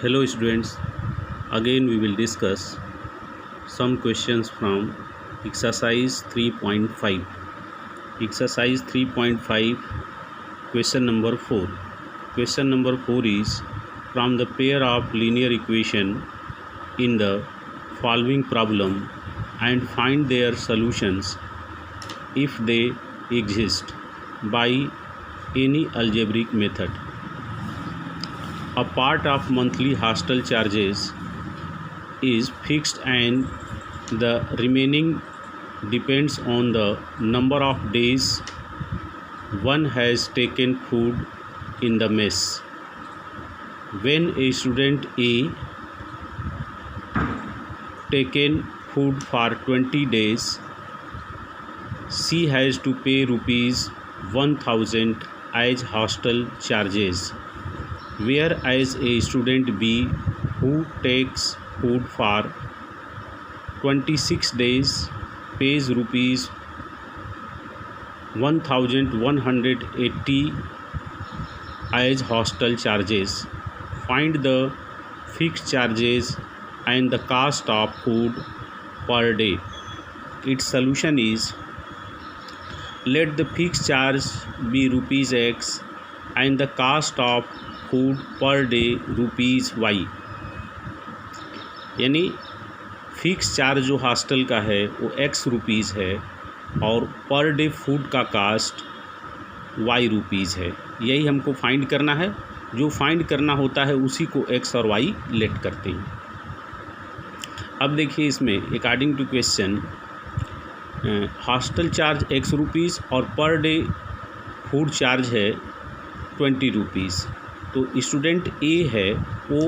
Hello students, again we will discuss some questions from exercise 3.5. Exercise 3.5 question number 4. Question number 4 is from the pair of linear equation in the following problem and find their solutions if they exist by any algebraic method. A part of monthly hostel charges is fixed and the remaining depends on the number of days one has taken food in the mess. When a student A taken food for 20 days, C has to pay rupees 1000 as hostel charges, whereas a student B who takes food for 26 days pays rupees 1180 as hostel charges. Find the fixed charges and the cost of food per day. Its solution is: let the fixed charge be rupees X and the cost of food per day rupees Y. यानी fix charge जो hostel का है वो X rupees है और per day food का cost Y rupees है। यही हमको फाइंड करना है। जो फाइंड करना होता है उसी को एक्स और वाई लेट करते हैं। अब देखिए इसमें according to question hostel charge X rupees और पर डे फूड चार्ज है 20 रुपीज़। तो स्टूडेंट ए है वो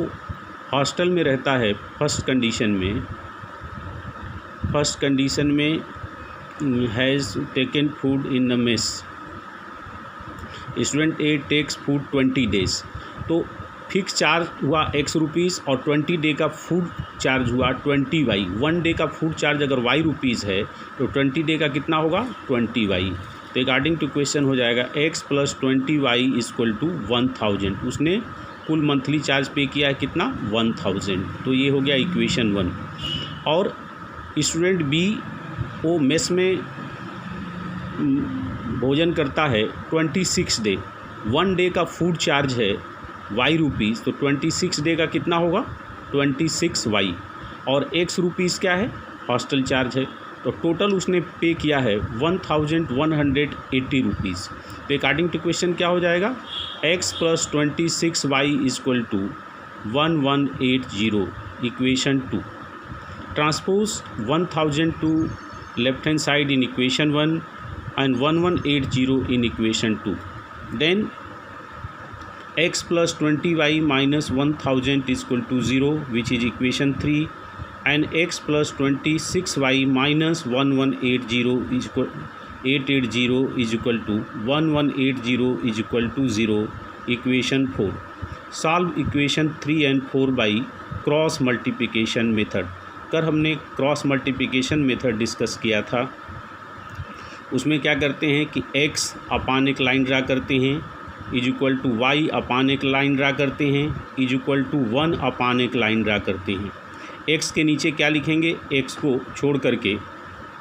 हॉस्टल में रहता है फर्स्ट कंडीशन में has taken food in the mess. Student A takes food 20 days. तो फिक्स चार्ज हुआ एक्स रुपीज़ और 20 डे का फूड चार्ज हुआ 20 वाई। 1 डे का फूड चार्ज अगर वाई रुपीज़ है तो 20 डे का कितना होगा 20 वाई। तो अकॉर्डिंग टू क्वेश्चन हो जाएगा x + 20y = 1000। उसने कुल मंथली चार्ज पे किया है कितना 1000। तो ये हो गया इक्वेशन 1। और स्टूडेंट बी वो मेस में भोजन करता है 26 डे। 1 डे का फूड चार्ज है y रुपीज़। तो 26 डे का कितना होगा 26y और x रुपीज़ क्या है हॉस्टल चार्ज है। तो टोटल उसने पे किया है 1180 रुपीज़। तो अकॉर्डिंग टू क्वेश्चन क्या हो जाएगा x + 26y = 1180 equation 2। Transpose 1000 to left hand side in equation 1 and 1180 in equation 2। Then x + 20y - 1000 = 0 which is equation 3 and x + 26y - 1180 = 0 equation 4। Solve equation 3 and 4 by cross multiplication method. कर हमने cross multiplication method discuss किया था। उसमें क्या करते हैं कि x अपान एक लाइन ड्रा करते हैं = y अपान एक लाइन ड्रा करते हैं = 1 अपान एक लाइन ड्रा करते हैं। x के नीचे क्या लिखेंगे x को छोड़ करके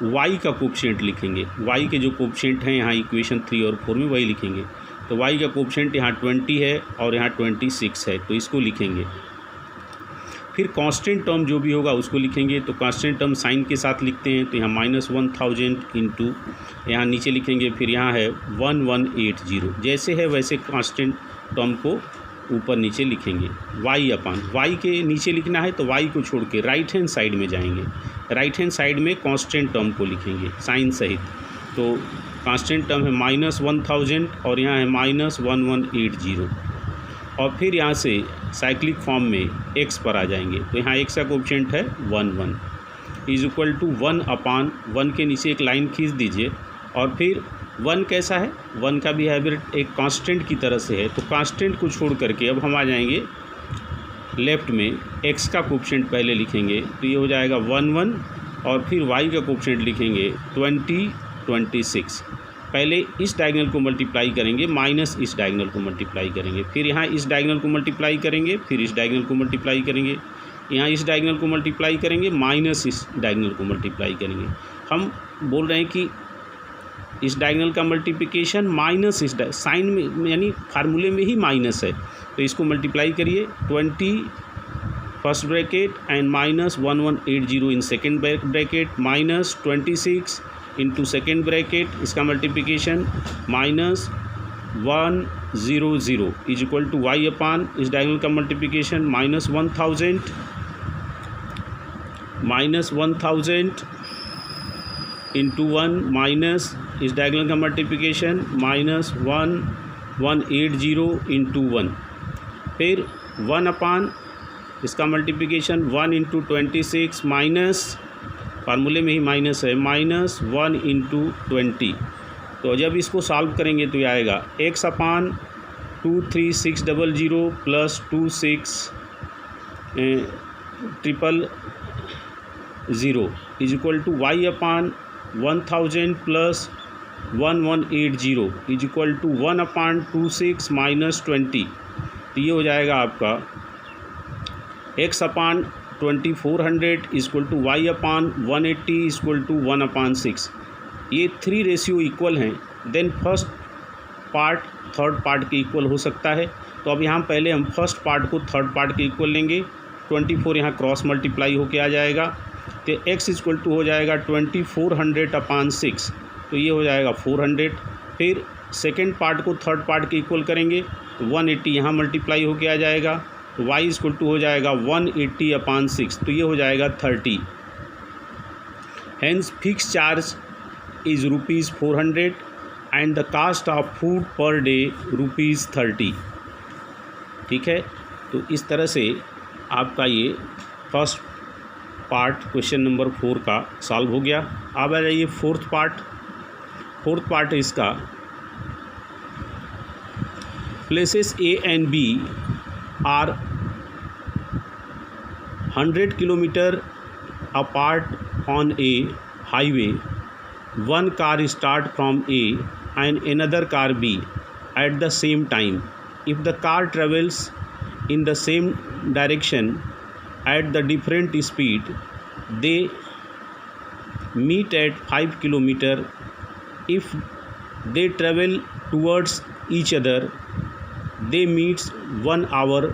y का कोफिशिएंट लिखेंगे। y के जो कोफिशिएंट हैं यहाँ इक्वेशन 3 और 4 में वही लिखेंगे। तो y का कोफिशिएंट यहाँ 20 है और यहाँ 26 है तो इसको लिखेंगे। फिर कांस्टेंट टर्म जो भी होगा उसको लिखेंगे। तो कांस्टेंट टर्म साइन के साथ लिखते हैं। तो यहाँ -1000 इंटू यहाँ नीचे लिखेंगे। फिर यहाँ है 1180। जैसे है वैसे कांस्टेंट टर्म को ऊपर नीचे लिखेंगे। y अपान y के नीचे लिखना है तो y को छोड़ के राइट हैंड साइड में जाएंगे। राइट हैंड साइड में कांस्टेंट टर्म को लिखेंगे साइन सहित। तो कांस्टेंट टर्म है -1000 और यहाँ है -1180 और फिर यहाँ से साइक्लिक फॉर्म में x पर आ जाएंगे। तो यहाँ x का कोफिशिएंट है 11 = 1 अपान 1 के नीचे एक लाइन खींच दीजिए। और फिर 1 कैसा है 1 का बिहेवियर एक कांस्टेंट की तरह से है। तो कांस्टेंट को छोड़ करके अब हम आ जाएंगे लेफ़्ट में। x का कोफिशिएंट पहले लिखेंगे तो ये हो जाएगा 11 और फिर y का कोफिशिएंट लिखेंगे 26। पहले इस डायगोनल को मल्टीप्लाई करेंगे माइनस इस डायगोनल को मल्टीप्लाई करेंगे, फिर यहाँ इस डायगोनल को मल्टीप्लाई करेंगे, फिर इस डायगोनल को मल्टीप्लाई करेंगे, यहाँ इस डायगोनल को मल्टीप्लाई करेंगे माइनस इस डायगोनल को मल्टीप्लाई करेंगे। हम बोल रहे हैं कि इस डायगोनल का मल्टीप्लिकेशन माइनस इस साइन में यानी फार्मूले में ही माइनस है, तो इसको मल्टीप्लाई करिए 20 first bracket and minus 1180 in second bracket minus 26 into second bracket, इसका multiplication minus 100 is equal to Y upon इस डायगोनल का मल्टीप्लिकेशन माइनस 1000 इंटू 1 माइनस इस डायगोनल का मल्टीप्लिकेशन माइनस 1180 इंटू 1, फिर 1 अपान इसका मल्टीप्लिकेशन 1 इंटू 26 माइनस फार्मूले में ही माइनस है माइनस 1 इंटू 20। तो जब इसको सॉल्व करेंगे तो ये आएगा x upon 23600 plus 26000 is equal to y upon 1000 plus 1180 is equal to 1 upon 26 minus 20। तो ये हो जाएगा आपका x upon 2400 equal to Y upon 180 equal to 1 upon 6। ये 3 रेशियो इक्वल हैं, then first part third part के इक्वल हो सकता है। तो अब यहाँ पहले हम फर्स्ट पार्ट को थर्ड पार्ट के इक्वल लेंगे, 24 यहाँ क्रॉस मल्टीप्लाई होके आ जाएगा, तो x इक्वल टू हो जाएगा 2400 अपान 6, तो ये हो जाएगा 400। फिर सेकेंड पार्ट को थर्ड पार्ट के इक्वल करेंगे तो 180 यहाँ मल्टीप्लाई होके आ जाएगा, तो y इक्वल टू हो जाएगा 180 अपान 6, तो ये हो जाएगा 30। Hence fix charge is ₹400 and the cost of food per day ₹30। ठीक है, तो इस तरह से आपका ये फर्स्ट पार्ट क्वेश्चन नंबर 4 का सॉल्व हो गया। अब आ जाइए फोर्थ पार्ट इसका, places A and B are 100 kilometer apart on a highway. One car start from A and another car B at the same time. If the car travels in the same direction at the different speed, they meet at 5 kilometer. If they travel towards each other, they meets 1 hour.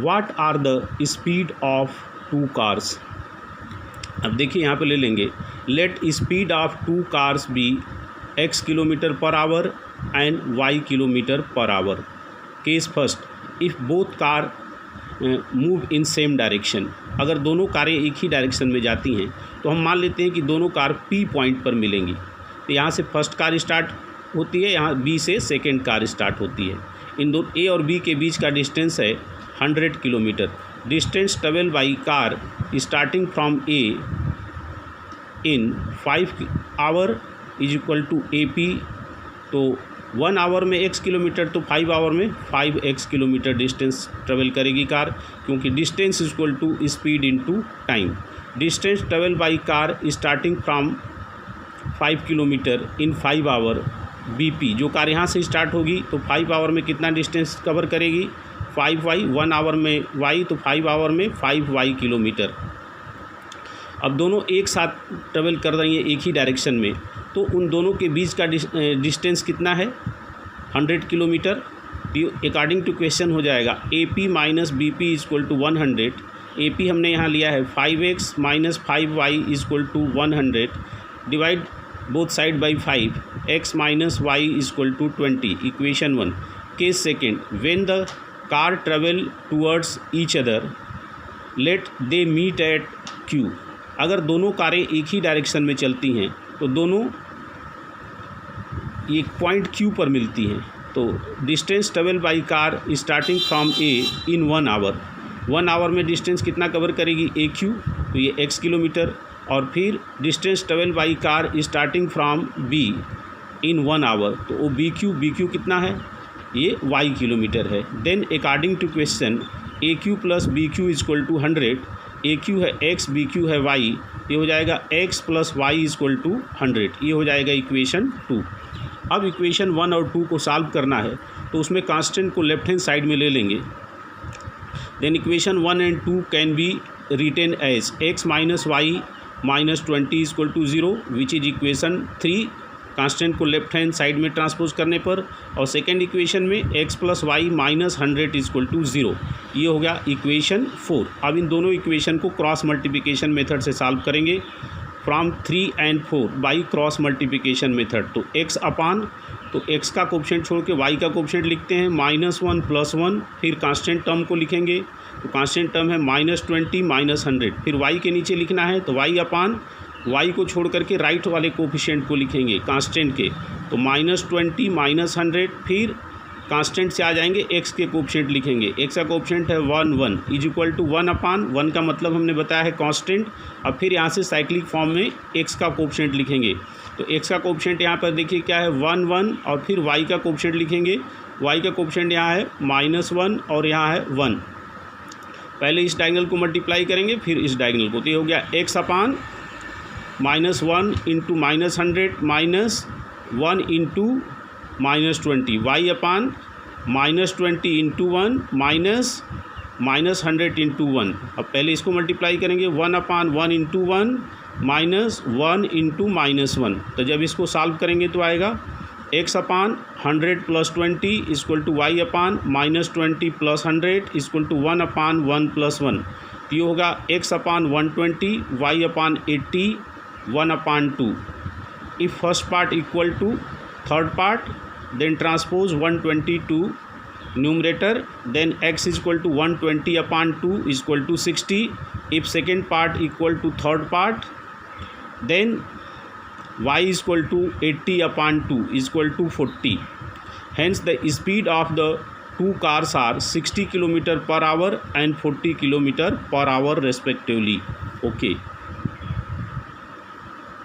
What are the speed of 2 cars? अब देखिए यहाँ पे ले लेंगे, let speed of 2 cars be x kilometer per hour and y kilometer per hour. Case first, if both car move in same direction, अगर दोनों कारें एक ही डायरेक्शन में जाती हैं तो हम मान लेते हैं कि दोनों कार P पॉइंट पर मिलेंगी। तो यहाँ से फर्स्ट कार स्टार्ट होती है, यहाँ B से सेकेंड कार स्टार्ट होती है। इन दो A और B के बीच का डिस्टेंस है 100 kilometer. Distance travel by car starting from A in 5 hour is equal to AP। तो 1 आवर में x किलोमीटर, तो 5 आवर में 5x किलोमीटर डिस्टेंस ट्रेवल करेगी कार, क्योंकि distance is equal to speed into time. Distance travel by car starting from 5 kilometer in 5 hour BP। जो car यहाँ से start होगी तो 5 आवर में कितना डिस्टेंस कवर करेगी, 5y। 1 आवर में y, तो 5 आवर में 5y किलोमीटर। अब दोनों एक साथ ट्रेवल कर रही हैं एक ही डायरेक्शन में, तो उन दोनों के बीच का डिस्टेंस कितना है, 100 किलोमीटर। अकॉर्डिंग टू क्वेश्चन हो जाएगा AP minus BP equal to 100। AP हमने यहाँ लिया है 5x minus 5y equal to 100, divide both side by 5, x minus y equal to 20। Equation 1। Case second, when the car travel towards each other let they meet at Q। अगर दोनों कारें एक ही direction में चलती हैं तो दोनों एक पॉइंट Q पर मिलती हैं। तो distance travel by car starting from A in 1 hour, 1 hour में डिस्टेंस कितना कवर करेगी AQ, तो ये x किलोमीटर। और फिर distance travel by car starting from B in 1 hour, तो वो BQ कितना है, ये y किलोमीटर है। Then according to question AQ plus BQ equal to 100, A Q है एक्स, बी क्यू है वाई, ये हो जाएगा x plus Y equal to 100, ये हो जाएगा इक्वेशन 2। अब इक्वेशन 1 और 2 को सॉल्व करना है तो उसमें कांस्टेंट को लेफ्ट हैंड साइड में ले लेंगे। Then equation 1 and 2 can be written as x minus y minus 20 equal to 0 which is equation 3, constant को लेफ्ट हैंड साइड में ट्रांसपोज करने पर। और सेकेंड इक्वेशन में x plus y minus 100 equal to 0, ये हो गया इक्वेशन 4। अब इन दोनों इक्वेशन को क्रॉस मल्टीप्लिकेशन मेथड से सॉल्व करेंगे from 3 and 4 by cross multiplication method. तो एक्स अपान, तो एक्स का कोफिशिएंट छोड़ के वाई का कोफिशिएंट लिखते हैं -1 + 1, फिर कांस्टेंट टर्म को लिखेंगे, तो कांस्टेंट टर्म है -20 माइनस 100, फिर वाई के नीचे लिखना है तो वाई अपान, वाई को छोड़ करके राइट वाले कोफिशिएंट को लिखेंगे कांस्टेंट के, तो -20 माइनस 100, फिर कांस्टेंट से आ जाएंगे एक्स के कोफिशिएंट लिखेंगे, एक्स का कोफिशिएंट है 1 इज इक्वल टू 1 अपान 1 का मतलब हमने बताया है कांस्टेंट। अब फिर यहाँ से साइक्लिक फॉर्म में एक्स का कोफिशिएंट लिखेंगे, तो एक्स का कोफिशिएंट यहाँ पर देखिए क्या है 1 और फिर वाई का कोफिशिएंट लिखेंगे, वाई का कोफिशिएंट यहाँ है -1 और यहाँ है 1। पहले इस डायगोनल को मल्टीप्लाई करेंगे फिर इस डायगोनल को, तो ये हो गया एक्स अपान -1 into -100 minus 1 into -20, Y upon -20 into 1 minus -100 into 1। अब पहले इसको मल्टीप्लाई करेंगे 1 अपान 1 इंटू 1 माइनस 1 इंटू -1। तो जब इसको सॉल्व करेंगे तो आएगा x upon 100 + 20 equal to Y upon -20 + 100 equal to 1 upon 1 + 1। तो ये होगा x upon 120, y upon 80, 1 upon 2। If first part equal to third part then transpose 120 to numerator, then x is equal to 120 upon 2 is equal to 60. If second part equal to third part, then y is equal to 80 upon 2 is equal to 40. Hence the speed of the two cars are 60 km/h and 40 km/h respectively. Okay.